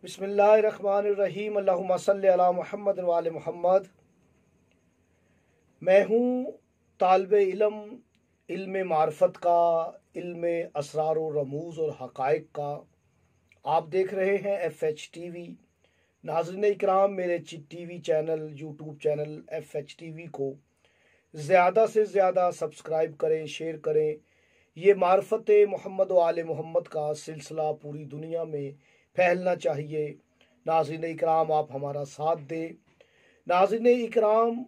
बिस्मिल्लाहिर्रहमानिर्रहीम। अल्लाहुम्मा सल्लि अला मुहम्मद व आले मुहम्मद। मैं हूँ तालिब इल्म, इल्म मार्फत का, इल्म असरार व रमूज़ और हक़ाइक़ का। आप देख रहे हैं FH TV। नाज़रीन इकराम, मेरे TV channel, YouTube channel FH TV को ज़्यादा से ज़्यादा सब्सक्राइब करें, शेयर करें। ये मार्फत मोहम्मद व आले मोहम्मद का सिलसिला पूरी दुनिया में फैलना चाहिए। नाज़रीन इकराम, आप हमारा साथ दें। नाज़रीन इकराम,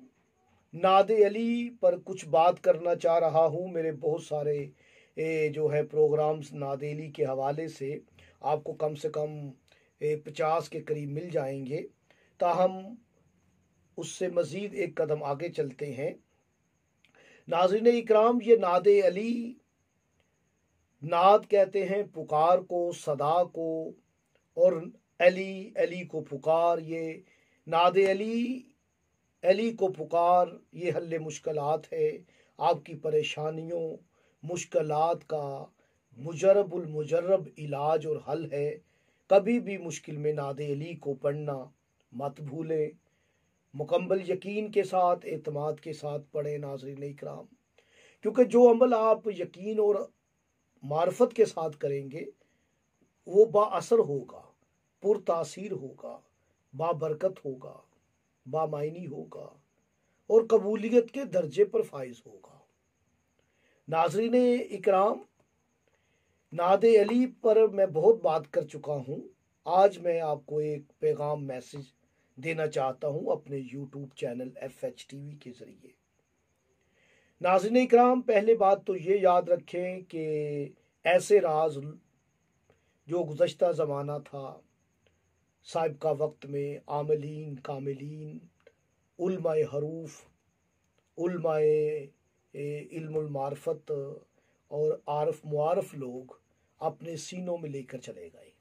नाद अली पर कुछ बात करना चाह रहा हूँ। मेरे बहुत सारे जो है प्रोग्राम्स नाद अली के हवाले से आपको कम से कम 50 के करीब मिल जाएंगे। ताहम उससे मज़ीद एक कदम आगे चलते हैं। नाज़रीन इकराम, ये नाद अली, नाद कहते हैं पुकार को, सदा को, और अली, अली को पुकार। ये नाद अली, अली को पुकार, ये हल्ले मुश्किलात है। आपकी परेशानियों मुश्किलात का मुजरबुल मुजर्रब इलाज और हल है। कभी भी मुश्किल में नाद अली को पढ़ना मत भूलें। मुकम्मल यकीन के साथ, एतमाद के साथ पढ़ें नाज़रीन इकराम, क्योंकि जो अमल आप यकीन और मार्फत के साथ करेंगे वो बाअसर होगा, पुरतासीर होगा, बाबरकत होगा, बामायनी होगा और कबूलियत के दर्जे पर फाइज होगा। नाज़रीन इकराम, नाद अली पर मैं बहुत बात कर चुका हूँ। आज मैं आपको एक पैगाम, मैसेज देना चाहता हूँ अपने यूट्यूब चैनल FH TV के ज़रिए। नाज़रीन इकराम, पहले बात तो ये याद रखें कि ऐसे राज जो गुज़श्ता ज़माना था, साहिब का वक्त में आमिलीन, कामिलीन, उलमाए हरूफ, उलमाए इल्मुल मार्फत और आरफ मुआरफ लोग अपने सीनों में लेकर चले गए।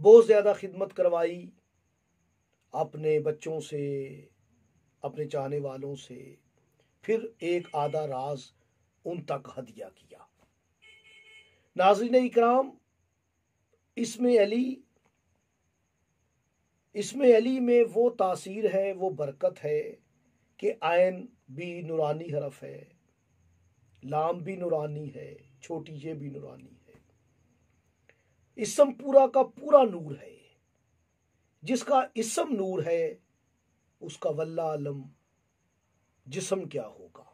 बहुत ज़्यादा खिदमत करवाई अपने बच्चों से, अपने चाहने वालों से, फिर एक आधा राज उन तक हदिया किया। नाज़रीन इकराम, इसमें अली में वो तासीर है, वो बरकत है कि आयन भी नूरानी हरफ है, लाम भी नूरानी है, छोटी ये भी नूरानी है। इसम पूरा का पूरा नूर है। जिसका इसम नूर है उसका वल्ला आलम जिस्म क्या होगा।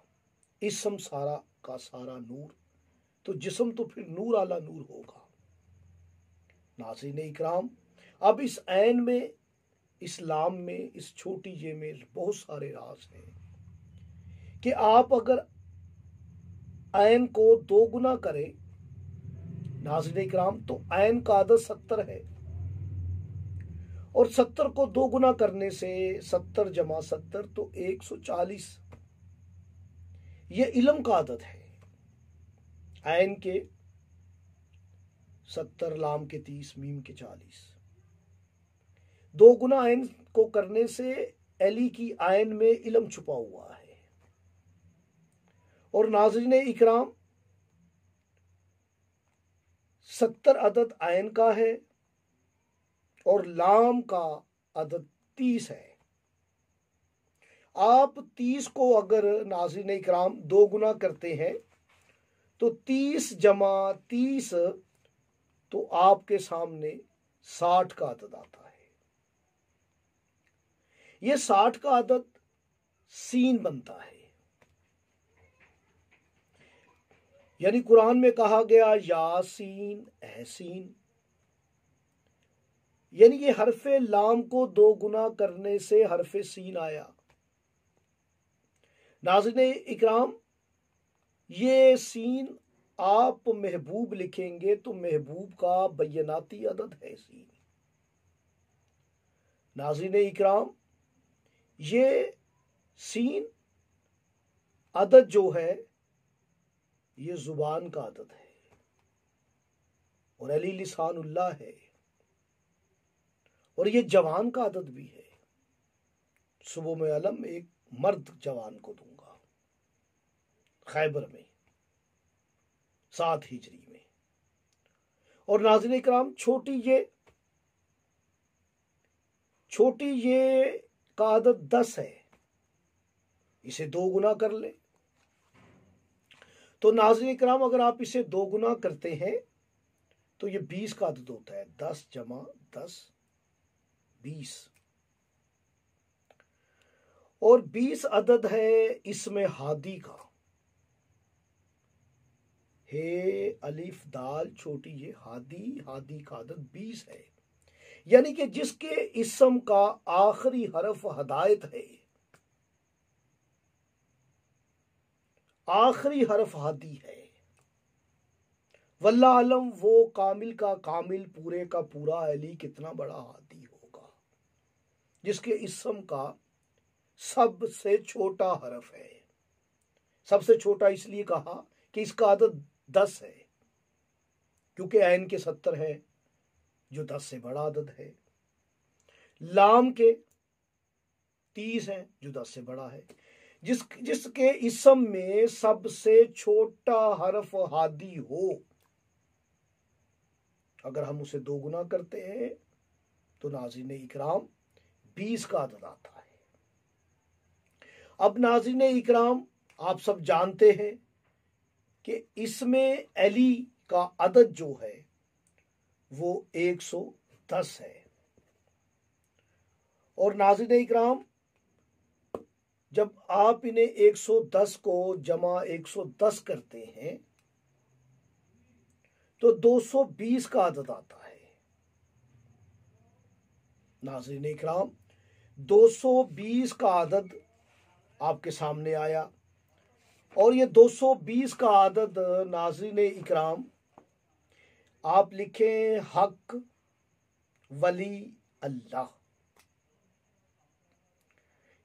इसम सारा का सारा नूर, तो जिस्म तो फिर नूर आला नूर होगा। नाज़रीन इकराम, अब इस ऐन में, इस्लाम में, इस छोटी जे में बहुत सारे राज हैं कि आप अगर ऐन को 2 गुना करें नाज़रीन इकराम, तो ऐन का आदत 70 है और 70 को 2 गुना करने से 70 जमा 70 तो 140। ये इल्म का आदत है। ऐन के 70, लाम के 30, मीम के 40। 2 गुना ऐन को करने से अली की ऐन में इल्म छुपा हुआ है। और नाज़रीन इकराम, 70 अदद ऐन का है और लाम का अदद 30 है। आप 30 को अगर नाज़रीन इकराम 2 गुना करते हैं तो 30 जमा 30 तो आपके सामने 60 का अदद आता है। ये 60 का अदद सीन बनता है। यानी कुरान में कहा गया यासीन, एहसीन, यानी ये हरफे लाम को 2 गुना करने से हरफे सीन आया। नाज़रीन इकराम, ये सीन आप महबूब लिखेंगे तो महबूब का बैनाती अदद है सीन। नाज़रीन इकराम, ये सीन अदद जो है ये जुबान का अदद है और अली लिसानुल्लाह है और ये जवान का अदद भी है। सुबह में अलम एक मर्द जवान को दूंगा खैबर में 7 हिजरी में। और नाज़रीन इकराम, छोटी ये छोटी ये का आदद 10 है, इसे 2 गुना कर ले। तो नाज़रीन इकराम, अगर आप इसे 2 गुना करते हैं तो ये 20 का आदद होता है। 10 जमा 10 20, और 20 अदद है इसमें हादी का। हे अलिफ दाल छोटी ये हादी, हादी का आदद 20 है, यानी कि जिसके इस्म का आखिरी हरफ हदायत है, आखिरी हरफ हादी है। वल्लाह आलम वो कामिल का कामिल, पूरे का पूरा अली कितना बड़ा हादी होगा, जिसके इस्म का सबसे छोटा हरफ है। सबसे छोटा इसलिए कहा कि इसका आदद 10 है, क्योंकि ऐन के 70 है जो 10 से बड़ा आदद है, लाम के 30 है जो 10 से बड़ा है। जिसके इस्म में सबसे छोटा हरफ हादी हो, अगर हम उसे 2 गुना करते हैं तो नाज़रीन इकराम 20 का आदद आता है। अब नाज़रीन इकराम, आप सब जानते हैं कि इसमें अली का अदद जो है वो 110 है, और नाज़रीन इकराम, जब आप इन्हें 110 को जमा 110 करते हैं तो 220 का आदद आता है। नाज़रीन इकराम, 220 का आदद आपके सामने आया, और ये 220 का आदद नाज़रीन इकराम आप लिखें हक वली अल्लाह,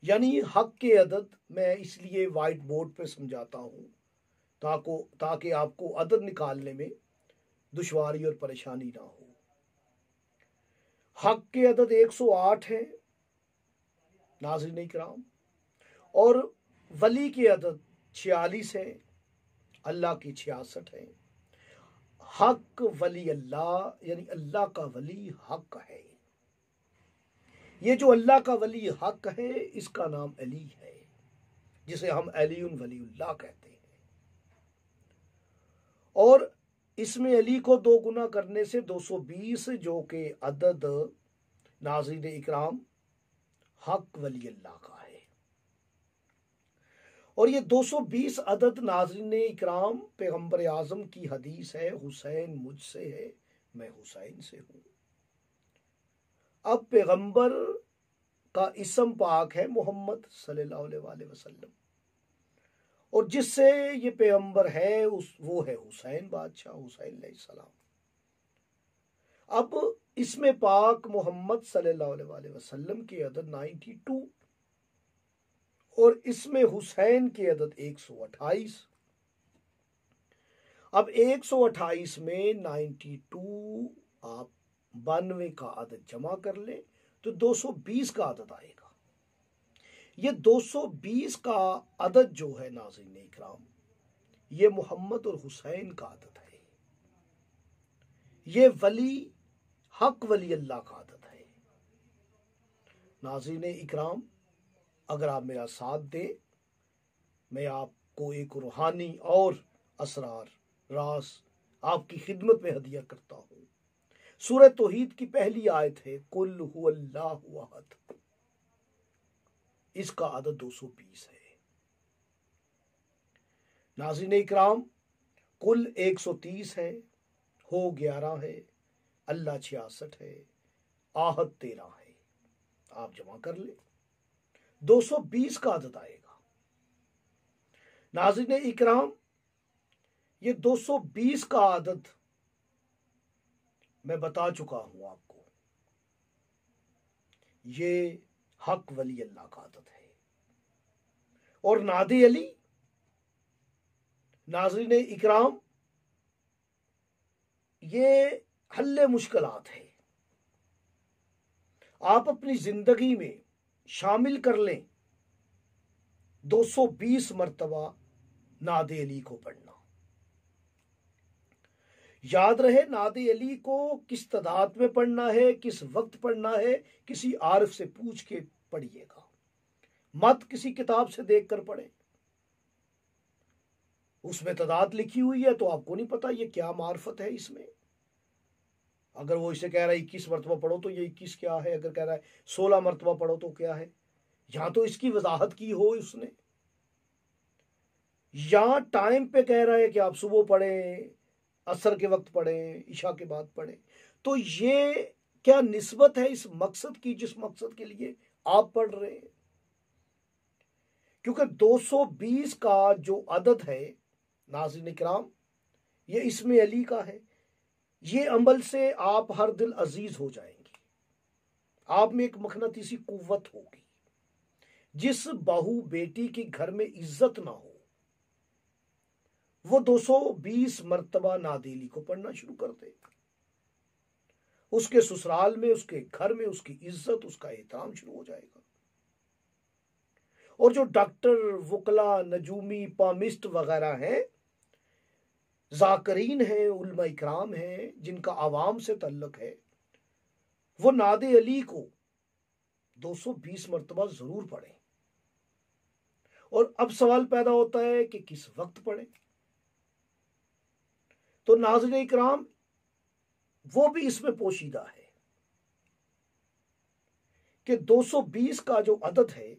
यानी हक के अदद। मैं इसलिए वाइट बोर्ड पर समझाता हूं ताकि आपको अदद निकालने में दुश्वारी और परेशानी ना हो। हक के अदद 108 है नाज़रीन इकराम, और वली के अदद 46 है, अल्लाह की 66 है। हक वली अल्लाह, यानी अल्लाह का वली हक है। ये जो अल्लाह का वली हक है, इसका नाम अली है, जिसे हम अलीउन वलीउल्लाह कहते हैं। और इसमें अली को 2 गुना करने से 220, जो कि अदद नाज़रीन इकराम हक वली अल्लाह का है। और ये 220 अदद नाज़रीन इकराम पैगंबर आज़म की हदीस है, हुसैन मुझसे है, मैं हुसैन से हूं। अब पैगंबर का इस्म पाक है मोहम्मद सल्लल्लाहु अलैहि वसल्लम, और जिससे ये पैगंबर है वो है हुसैन बादशाह, हुसैन अलैहिस्सलाम। अब इसमें पाक मोहम्मद सल्लल्लाहु अलैहि वसल्लम की अदद 92, और इसमें हुसैन की अदद 128। अब 128 में 92 आप 92 का अदद जमा कर ले तो 220 का अदद आएगा। ये 220 का अदद जो है नाज़रीन इकराम, ये मोहम्मद और हुसैन का अदद है। ये वली हक वली अल्लाह का अदद है। नाज़रीन इकराम, अगर आप मेरा साथ दें, मैं आपको एक रूहानी और असरार रास आपकी खिदमत में हदिया करता हूं। सूरह तौहीद की पहली आयत है कुल हुवल्लाहु अहद, इसका अदद 220 है। नाज़रीन इकराम, कुल 130 है, हो 11 है, अल्लाह 66 है, आहद 13 है। आप जमा कर ले, 220 का अदद आएगा। नाज़रीन इकराम, ये 220 का अदद मैं बता चुका हूं आपको, ये हक वली अल्लाह का अदद है। और नादे अली, नाज़रीन इकराम, ये हल्ले मुश्किलात है। आप अपनी जिंदगी में शामिल कर लें 220 मरतबा नादे अली को पढ़ना, याद रहे नादे अली को किस तादाद में पढ़ना है, किस वक्त पढ़ना है, किसी आरिफ से पूछ के पढ़िएगा, मत किसी किताब से देखकर पढ़े। उसमें तादाद लिखी हुई है तो आपको नहीं पता ये क्या मार्फत है इसमें। अगर वो इसे कह रहा है 21 मरतबा पढ़ो तो ये 21 क्या है, अगर कह रहा है 16 मरतबा पढ़ो तो क्या है। या तो इसकी वजाहत की हो उसने, या टाइम पे कह रहा है कि आप सुबह पढ़ें, असर के वक्त पढ़ें, इशा के बाद पढ़ें। तो ये क्या निस्बत है इस मकसद की जिस मकसद के लिए आप पढ़ रहे हैं। क्योंकि 220 का जो अदद है नाज़रीन इकराम, ये इसमें अली का है। ये अमल से आप हर दिल अजीज हो जाएंगे, आप में एक मखनतीसी कुव्वत होगी। जिस बहू बेटी के घर में इज्जत ना हो वो 220 मर्तबा नादेली को पढ़ना शुरू कर दे। उसके ससुराल में, उसके घर में उसकी इज्जत, उसका एहतराम शुरू हो जाएगा। और जो डॉक्टर, वकला, नजूमी, पामिस्ट वगैरह हैं, जाकरीन हैं, उलमा इकराम हैं, जिनका आवाम से तल्लुक है, वो नादे अली को 220 मरतबा जरूर पढ़ें। और अब सवाल पैदा होता है कि किस वक्त पढ़ें। तो नाज़रीन इकराम वो भी इसमें पोशीदा है कि 220 का जो अदद है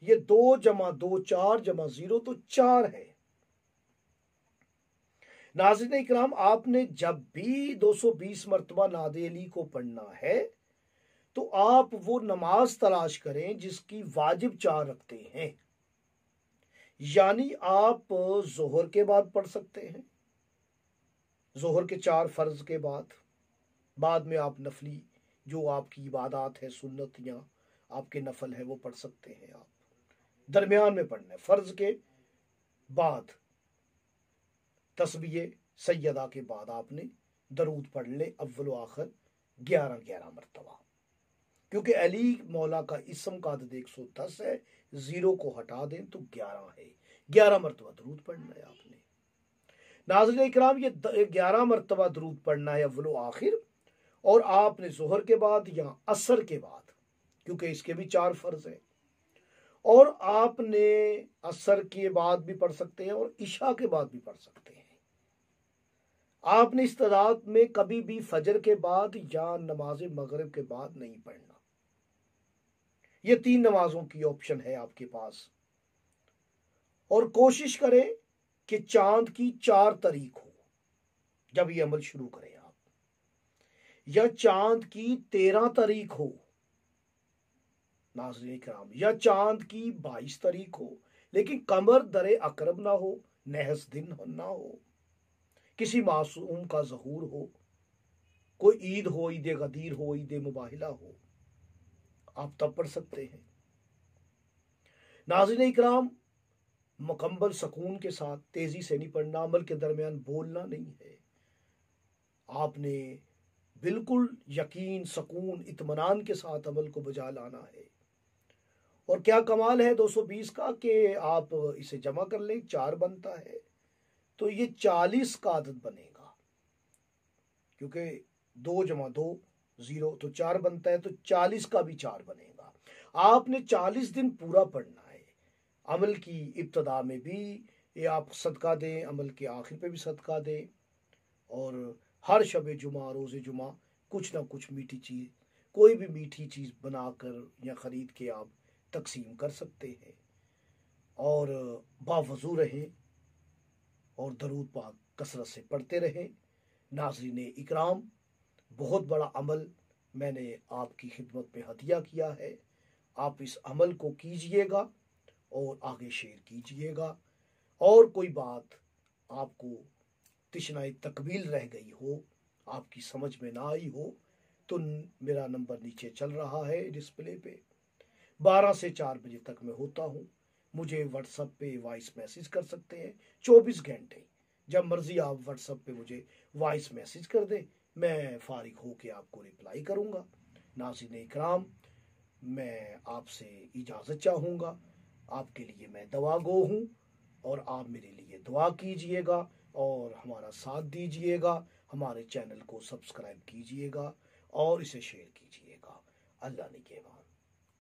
ये 2 जमा 2 4 जमा 0 तो 4 है। नाज़रीन इकराम आपने जब भी 220 मरतबा नादे अली को पढ़ना है तो आप वो नमाज तलाश करें जिसकी वाजिब 4 रखते हैं। यानी आप जोहर के बाद पढ़ सकते हैं, जोहर के 4 फर्ज के बाद में आप नफली जो आपकी इबादत है, सुन्नत या आपके नफल है वो पढ़ सकते हैं। आप दरमियान में पढ़ना है, फर्ज के बाद तस्बीह सैयदा के बाद आपने दरूद पढ़ ले अव्वल व आखिर 11 मरतबा। क्योंकि अली मौला का इस्म का अदद 110 है, 0 को हटा दें तो 11 है। 11 मरतबा दरूद पढ़ना है आपने। नाज़रीन इकराम ये 11 मरतबा दरूद पढ़ना है अव्वल व आखिर, और आपने जोहर के बाद या असर के बाद, क्योंकि इसके भी 4 फर्ज हैं, और आपने असर के बाद भी पढ़ सकते हैं और इशा के बाद भी पढ़ सकते हैं। आपने इस तादाद में कभी भी फजर के बाद या नमाज मगरिब के बाद नहीं पढ़ना। ये 3 नमाजों की ऑप्शन है आपके पास। और कोशिश करें कि चांद की 4 तारीख हो जब ये अमल शुरू करें आप, या चांद की 13 तारीख हो नाज़रीन इकराम, या चांद की 22 तारीख हो, लेकिन कमर दरे अकरब ना हो, नहस दिन ना हो, किसी मासूम का ज़हूर हो, कोई ईद हो, ईद गदीर हो, ईद मुबाहिला हो, आप तब पढ़ सकते हैं। नाज़रीन इकराम मुकम्मल सुकून के साथ, तेजी से नहीं पढ़ना, अमल के दरमियान बोलना नहीं है। आपने बिल्कुल यकीन, सुकून, इत्मीनान के साथ अमल को बजा लाना है। और क्या कमाल है 220 का कि आप इसे जमा कर लें, 4 बनता है तो ये 40 का आदत बनेगा, क्योंकि 2 जमा 2 0 तो 4 बनता है, तो 40 का भी 4 बनेगा। आपने 40 दिन पूरा पढ़ना है। अमल की इब्तदा में भी ये आप सदका दें, अमल के आखिर पे भी सदका दें, और हर शब जुमा, रोज़ जुमा कुछ ना कुछ मीठी चीज़, कोई भी मीठी चीज़ बनाकर या ख़रीद के आप तकसीम कर सकते हैं। और बावजू रहें और दरूद पाक कसरत से पढ़ते रहें। नाज़रीन इकराम बहुत बड़ा अमल मैंने आपकी खिदमत में हदिया किया है, आप इस अमल को कीजिएगा और आगे शेयर कीजिएगा। और कोई बात आपको तिश्नाए तकमील रह गई हो, आपकी समझ में ना आई हो, तो मेरा नंबर नीचे चल रहा है डिस्प्ले पे। 12 से 4 बजे तक मैं होता हूँ। मुझे व्हाट्सएप पे वॉइस मैसेज कर सकते हैं 24 घंटे। जब मर्जी आप व्हाट्सएप पे मुझे वॉइस मैसेज कर दें, मैं फारिग होके आपको रिप्लाई करूँगा। नाज़रीन इकराम मैं आपसे इजाज़त चाहूँगा। आपके लिए मैं दुआ गो हूँ और आप मेरे लिए दुआ कीजिएगा। और हमारा साथ दीजिएगा, हमारे चैनल को सब्सक्राइब कीजिएगा और इसे शेयर कीजिएगा। अल्लाह निगहबान।